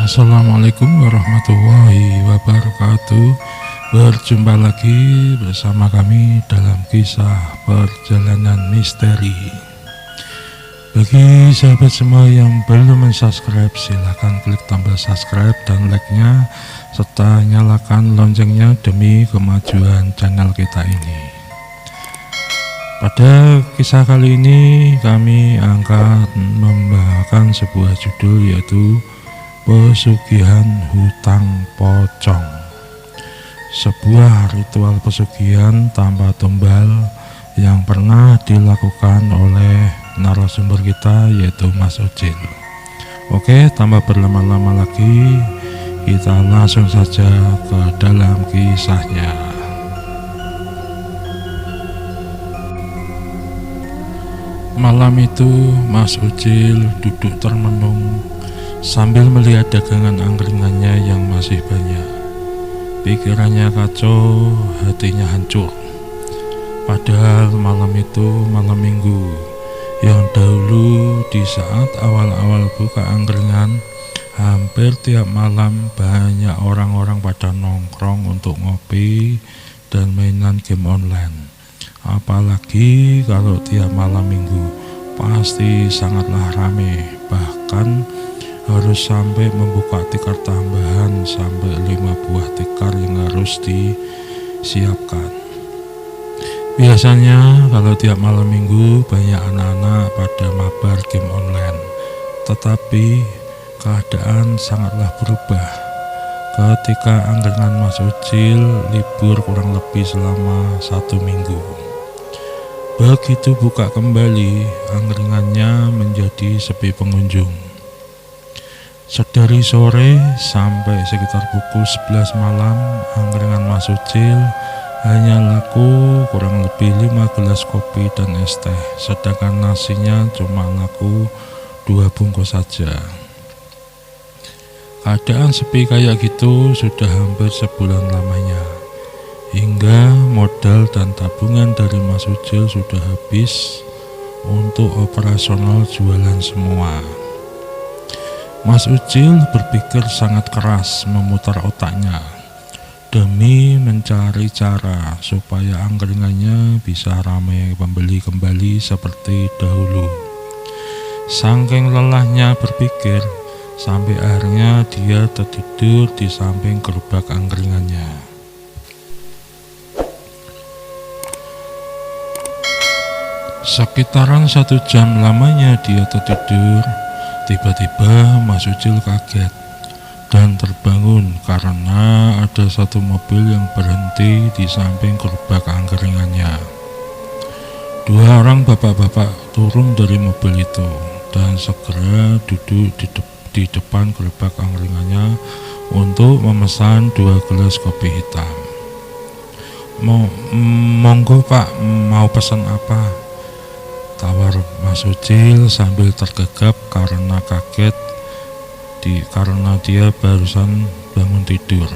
Assalamualaikum warahmatullahi wabarakatuh. Berjumpa lagi bersama kami dalam kisah perjalanan misteri. Bagi sahabat semua yang belum subscribe, silahkan klik tombol subscribe dan like-nya, serta nyalakan loncengnya demi kemajuan channel kita ini. Pada kisah kali ini kami akan membawakan sebuah judul, yaitu Pesugihan Hutang Pocong. Sebuah ritual pesugihan tanpa tumbal yang pernah dilakukan oleh narasumber kita, yaitu Mas Ucil. Oke, tanpa berlama-lama lagi, kita langsung saja ke dalam kisahnya. Malam itu Mas Ucil duduk termenung sambil melihat dagangan angkringannya yang masih banyak. Pikirannya kacau, hatinya hancur. Padahal malam itu malam minggu, yang dahulu di saat awal-awal buka angkringan, hampir tiap malam banyak orang-orang pada nongkrong untuk ngopi dan mainan game online. Apalagi kalau tiap malam minggu, pasti sangatlah ramai. Bahkan harus sampai membuka tikar tambahan sampai 5 buah tikar yang harus disiapkan. Biasanya kalau tiap malam minggu banyak anak-anak pada mabar game online. Tetapi keadaan sangatlah berubah ketika angkringan Mas Ucil libur kurang lebih selama 1 minggu. Begitu buka kembali, angkringannya menjadi sepi pengunjung. Sedari sore sampai sekitar pukul 11 malam, angkringan Mas Ucil hanya laku kurang lebih 5 gelas kopi dan es teh, sedangkan nasinya cuma laku 2 bungkus saja. Keadaan sepi kayak gitu sudah hampir sebulan lamanya, hingga modal dan tabungan dari Mas Ucil sudah habis untuk operasional jualan semua. Mas Ucil berpikir sangat keras, memutar otaknya demi mencari cara supaya angkringannya bisa ramai pembeli kembali seperti dahulu. Saking lelahnya berpikir, sampai akhirnya dia tertidur di samping gerobak angkringannya. Sekitaran 1 jam lamanya dia tertidur. Tiba-tiba Mas Ucil kaget dan terbangun karena ada satu mobil yang berhenti di samping gerobak angkringannya. 2 orang bapak-bapak turun dari mobil itu dan segera duduk di depan gerobak angkringannya untuk memesan 2 gelas kopi hitam. Monggo Pak, mau pesan apa? Tawar Mas Ucil sambil tergagap karena kaget karena dia barusan bangun tidur.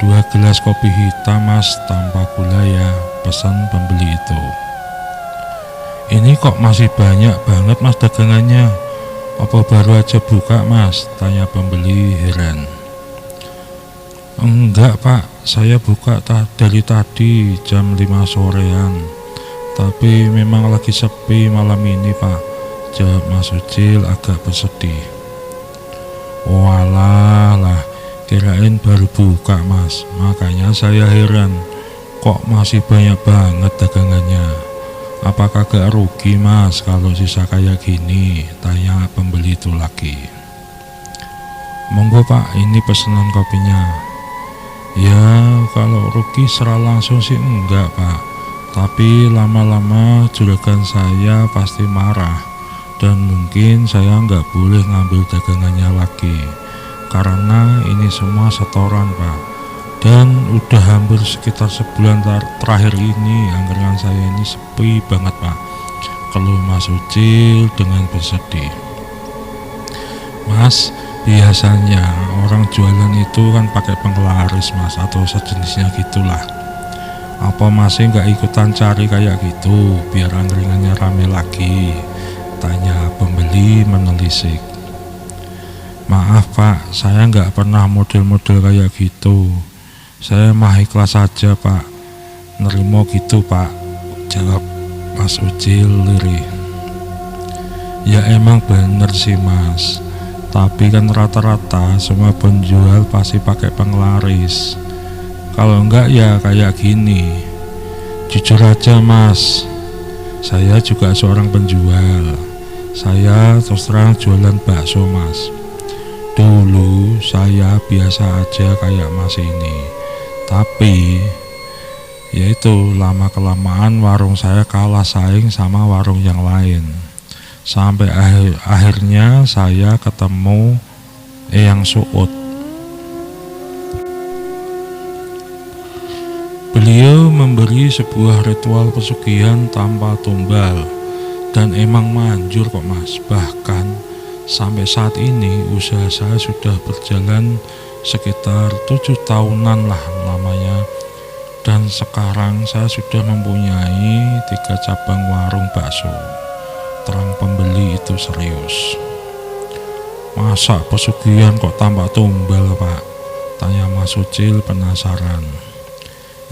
2 gelas kopi hitam Mas, tanpa gula ya, pesan pembeli itu. Ini kok masih banyak banget Mas dagangannya, apa baru aja buka Mas? Tanya pembeli heran. Enggak Pak, saya buka dari tadi jam 5 sorean. Tapi memang lagi sepi malam ini Pak, jawab Mas Ucil agak bersedih. Walah, kirain baru buka Mas, makanya saya heran, kok masih banyak banget dagangannya. Apakah gak rugi Mas kalau sisa kayak gini? Tanya pembeli itu lagi. Monggo Pak, ini pesanan kopinya. Ya kalau rugi secara langsung sih enggak Pak, tapi lama-lama juragan saya pasti marah dan mungkin saya nggak boleh ngambil dagangannya lagi karena ini semua setoran Pak, dan udah hampir sekitar sebulan terakhir ini angkringan saya ini sepi banget Pak, keluh Mas Ucil dengan bersedih. Mas, biasanya orang jualan itu kan pakai penglaris Mas, atau sejenisnya gitulah. Apa masih nggak ikutan cari kayak gitu biar angkringannya rame lagi? Tanya pembeli menelisik. Maaf Pak, saya nggak pernah model-model kayak gitu. Saya mah ikhlas saja Pak, nerimo gitu Pak, jawab Mas Ucil lirih. Ya emang bener sih Mas, tapi kan rata-rata semua penjual pasti pakai penglaris. Kalau enggak ya kayak gini. Jujur aja Mas, saya juga seorang penjual. Saya terus terang jualan bakso Mas. Dulu saya biasa aja kayak Mas ini, tapi yaitu lama kelamaan warung saya kalah saing sama warung yang lain. Sampai akhirnya saya ketemu Eyang Suud. Beliau memberi sebuah ritual pesugihan tanpa tumbal, dan emang manjur kok Mas. Bahkan sampai saat ini usaha saya sudah berjalan sekitar 7 tahunan lah lamanya. Dan sekarang saya sudah mempunyai 3 cabang warung bakso. Terang pembeli itu serius. Masa pesugihan kok tanpa tumbal Pak? Tanya Mas Ucil penasaran.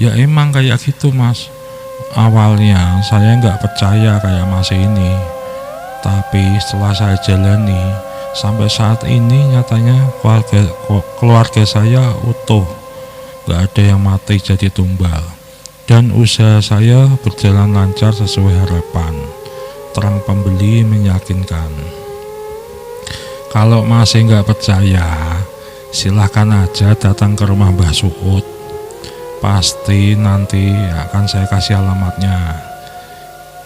Ya emang kayak gitu Mas. Awalnya saya nggak percaya kayak Mas ini, tapi setelah saya jalani sampai saat ini nyatanya keluarga saya utuh, gak ada yang mati jadi tumbal, dan usaha saya berjalan lancar sesuai harapan. Terang pembeli meyakinkan. Kalau masih nggak percaya, silahkan aja datang ke rumah Mbah Suud. Pasti nanti akan saya kasih alamatnya.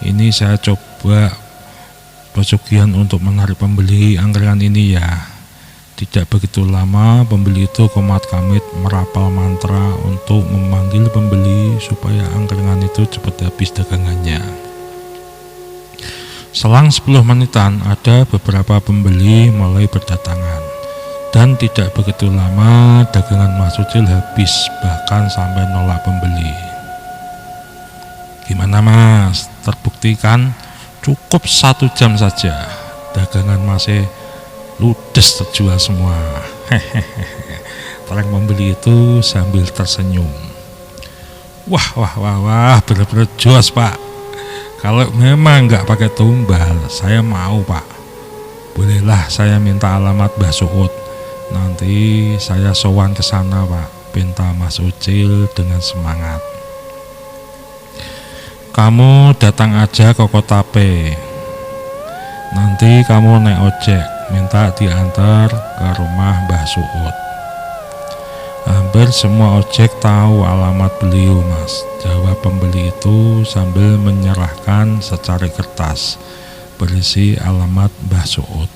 Ini saya coba pesugihan untuk menarik pembeli angkringan ini ya. Tidak begitu lama pembeli itu komat-kamit merapal mantra untuk memanggil pembeli supaya angkringan itu cepat habis dagangannya. Selang 10 menitan ada beberapa pembeli mulai berdatangan, dan tidak begitu lama dagangan Mas Ucil habis, bahkan sampai nolak pembeli. Gimana Mas? Terbukti kan? Cukup 1 jam saja dagangan masih ludes terjual semua. Terang pembeli itu sambil tersenyum. Wah, bener-bener jos Pak. Kalau memang nggak pakai tumbal, saya mau Pak. Bolehlah saya minta alamat Mbah Suud. Nanti saya sowan ke sana Pak, pinta Mas Ucil dengan semangat. Kamu datang aja ke Kota P. Nanti kamu naik ojek, minta diantar ke rumah Mbah Suud. Hampir semua ojek tahu alamat beliau Mas, jawab pembeli itu sambil menyerahkan secari kertas berisi alamat Mbah Suud.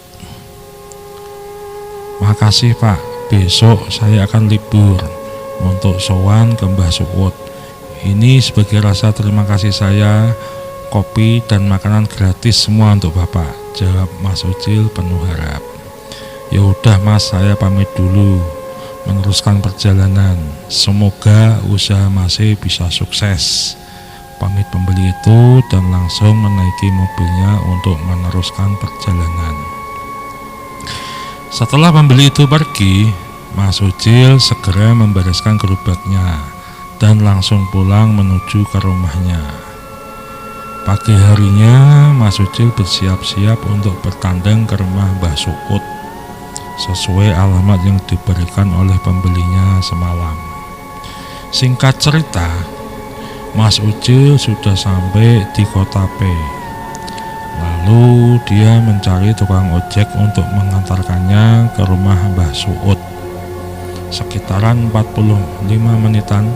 Makasih Pak, besok saya akan libur untuk sowan ke Mbah Suud. Ini sebagai rasa terima kasih saya, kopi dan makanan gratis semua untuk Bapak, jawab Mas Ucil penuh harap. Ya udah Mas, saya pamit dulu, meneruskan perjalanan. Semoga usaha masih bisa sukses. Pamit pembeli itu dan langsung menaiki mobilnya untuk meneruskan perjalanan. Setelah pembeli itu pergi, Mas Ucil segera membereskan gerobaknya dan langsung pulang menuju ke rumahnya. Pagi harinya Mas Ucil bersiap-siap untuk bertandang ke rumah Mbah Suud sesuai alamat yang diberikan oleh pembelinya semalam. Singkat cerita, Mas Ucil sudah sampai di Kota P. Lalu dia mencari tukang ojek untuk mengantarkannya ke rumah Mbah Suud. Sekitaran 45 menitan,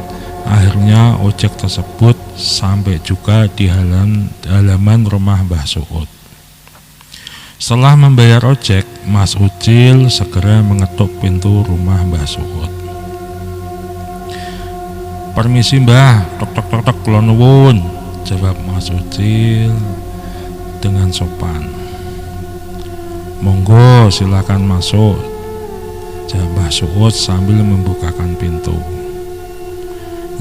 akhirnya ojek tersebut sampai juga di halaman rumah Mbah Suud. Setelah membayar ojek, Mas Ucil segera mengetuk pintu rumah Mbah Suud. Permisi Mbah, tok kula nuwun, jawab Mas Ucil dengan sopan. Monggo silakan masuk, jawab Mbah Suud sambil membukakan pintu.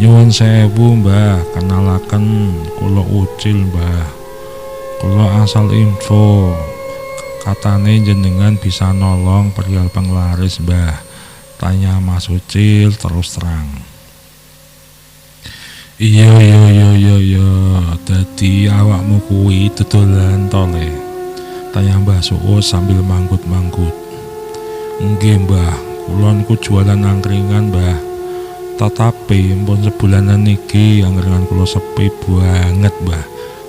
Nyuwun sewu Mbah, kenalaken kula Ucil Mbah. Kula asal info Katane jenengan bisa nolong perihal penglaris, Mbah? Tanya Mas Ucil terus terang. Iya, dadi awakmu kuwi dodolan tole? Tanya Mbah Suud sambil manggut-manggut. Nggih, Mbah, kula niku jualan angkringan, Mbah. Tetapi mpun sebulanan niki angkringan kula sepi banget, Mbah,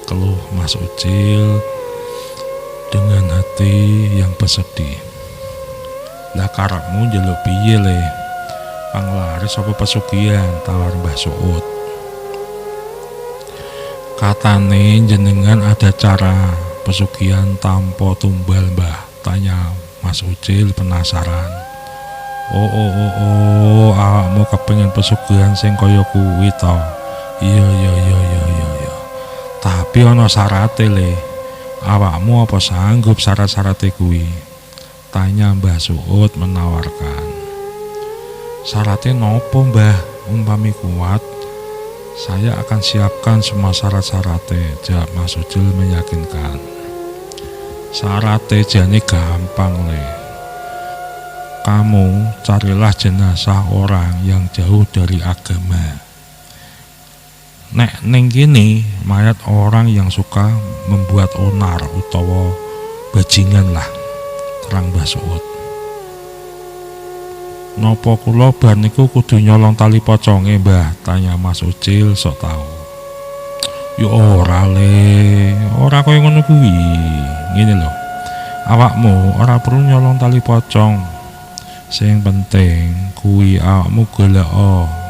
keluh Mas Ucil dengan hati yang bersedih. Lah karepmu njaluk piye le? Panglaris apa pesugihan? Tawar Mbah Suud. Katane jenengan ada cara pesugihan tanpa tumbal, Mbah? Tanya Mas Ucil penasaran. Oh, awakmu kepengin pesugihan sing kaya kuwi to? Iya. Tapi ana syarate le. Awakmu apa sanggup syarat-syarate kuwi? Tanya Mbah Suud menawarkan. Syaratnya nopo, Mbah? Umpami kuat, saya akan siapkan semua syarat-syaratnya, jawab Mas Ucil meyakinkan. Syaratnya jane gampang le. Kamu carilah jenazah orang yang jauh dari agama. Nek ning kene mayat orang yang suka membuat onar utawa bajingan lah, terang Mbah Suud. Napa kula bar niku kudu nyolong tali poconge, Mbah? Tanya Mas Ucil sok tau. Yo ora le, ora kaya ngono kuwi. Ngene lho. Awakmu ora perlu nyolong tali pocong. Sing penting kuwi awakmu golek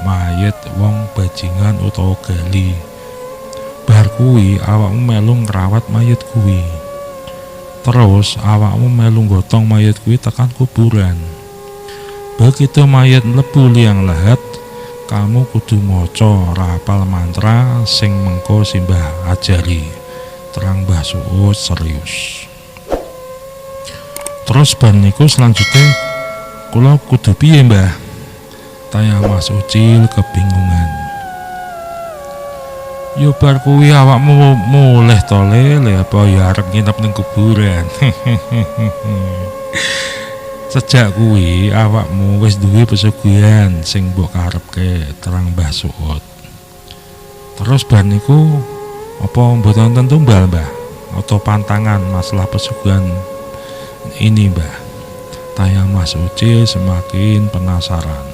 mayit wong bajingan utawa gali. Bar kuwi awakmu melu ngrawat mayit kuwi. Terus awakmu melu gotong mayit kuwi tekan kuburan. Begitu mayit mlebu liang lahat, kamu kudu maca rapal mantra sing mengko simbah ajari, terang Mbah Suud serius. Terus bar niku selanjutnya kula kudu piye, Mbah? Tanya Mas Ucil kebingungan. Yo bar kuwi awakmu mulih to le apa ya arep nginep ning kuburan. Sejak kuwi awakmu wis duwe pesugihan sing mbok karepke, terang Mbah Suud. Terus bar niku apa mboten tentu tumbal, Mbah? Atau pantangan masalah pesugihan ini, Mbah? Tanya Mas Ucil semakin penasaran.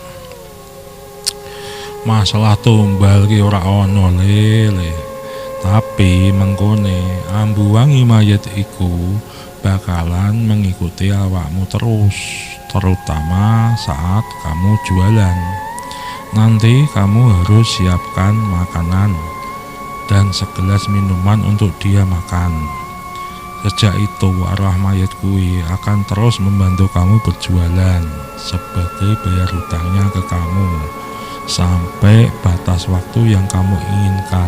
Masalah tumbal ki ora ono le. Tapi mengkone ambu wangi mayat iku bakalan mengikuti awakmu terus, terutama saat kamu jualan. Nanti kamu harus siapkan makanan dan segelas minuman untuk dia makan. Sejak itu arwah mayat kuwi akan terus membantu kamu berjualan sebagai bayar hutangnya ke kamu sampai batas waktu yang kamu inginkan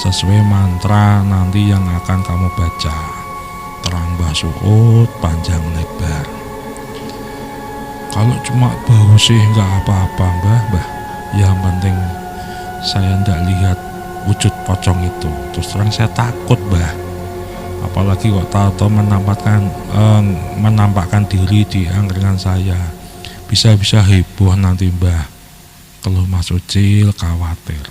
sesuai mantra nanti yang akan kamu baca, terang Mbah Suud panjang lebar. Kalau cuma bau sih nggak apa-apa, Mbah. Yang penting saya ndak lihat wujud pocong itu. Terus terang saya takut, Mbah. Apalagi kok tahu menampakkan diri di angkringan saya. Bisa-bisa heboh nanti, Mbah. Keluh Mas Ucil khawatir.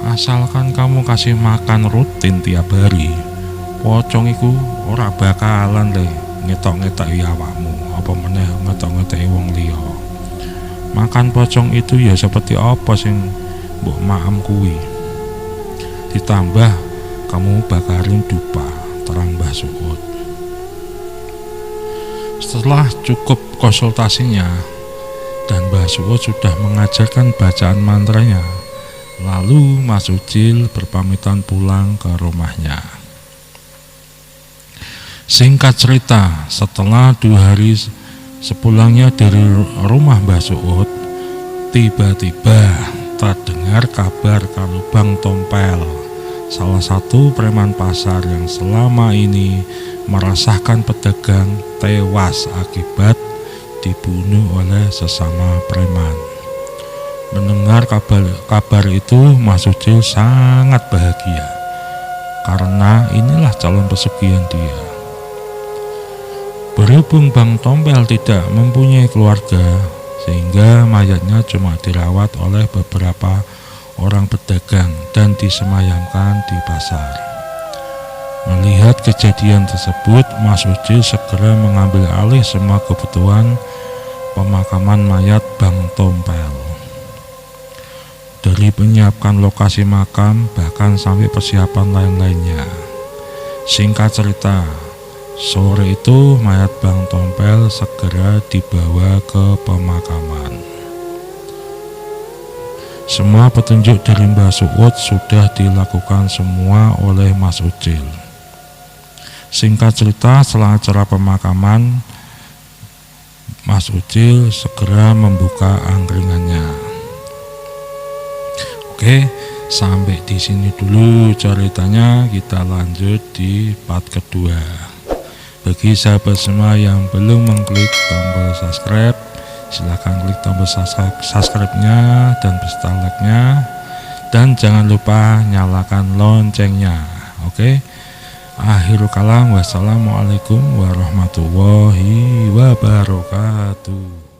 Asalkan kamu kasih makan rutin tiap hari, pocong iku ora bakalan le ngetok-ngetoki awakmu, apa meneh ngetok-ngetoki wong liya. Makan pocong itu ya seperti apa sing mbok maem kuwi. Ditambah kamu bakarin dupa, terang Mbah Suud. Setelah cukup konsultasinya dan Mbah Suud sudah mengajarkan bacaan mantranya, lalu Mas Ucil berpamitan pulang ke rumahnya. Singkat cerita, setelah 2 hari sepulangnya dari rumah Mbah Suud, tiba-tiba terdengar kabar kalau Bang Tompel, salah satu preman pasar yang selama ini merasakan pedagang, tewas akibat dibunuh oleh sesama preman. Mendengar kabar itu, Mas Ucil sangat bahagia karena inilah calon pesugihan dia. Berhubung Bang Tompel tidak mempunyai keluarga, sehingga mayatnya cuma dirawat oleh beberapa orang pedagang dan disemayamkan di pasar. Melihat kejadian tersebut, Mas Ucil segera mengambil alih semua kebutuhan pemakaman mayat Bang Tompel. Dari menyiapkan lokasi makam, bahkan sampai persiapan lain-lainnya. Singkat cerita, sore itu mayat Bang Tompel segera dibawa ke pemakaman. Semua petunjuk dari Mbah Suud sudah dilakukan semua oleh Mas Ucil. Singkat cerita, setelah acara pemakaman, Mas Ucil segera membuka angkringannya. Oke, sampai di sini dulu ceritanya. Kita lanjut di part kedua. Bagi sahabat semua yang belum mengklik tombol subscribe, silahkan klik tombol subscribe-nya dan beserta like-nya, dan jangan lupa nyalakan loncengnya. Oke. Akhirul kalam, wassalamualaikum warahmatullahi wabarakatuh.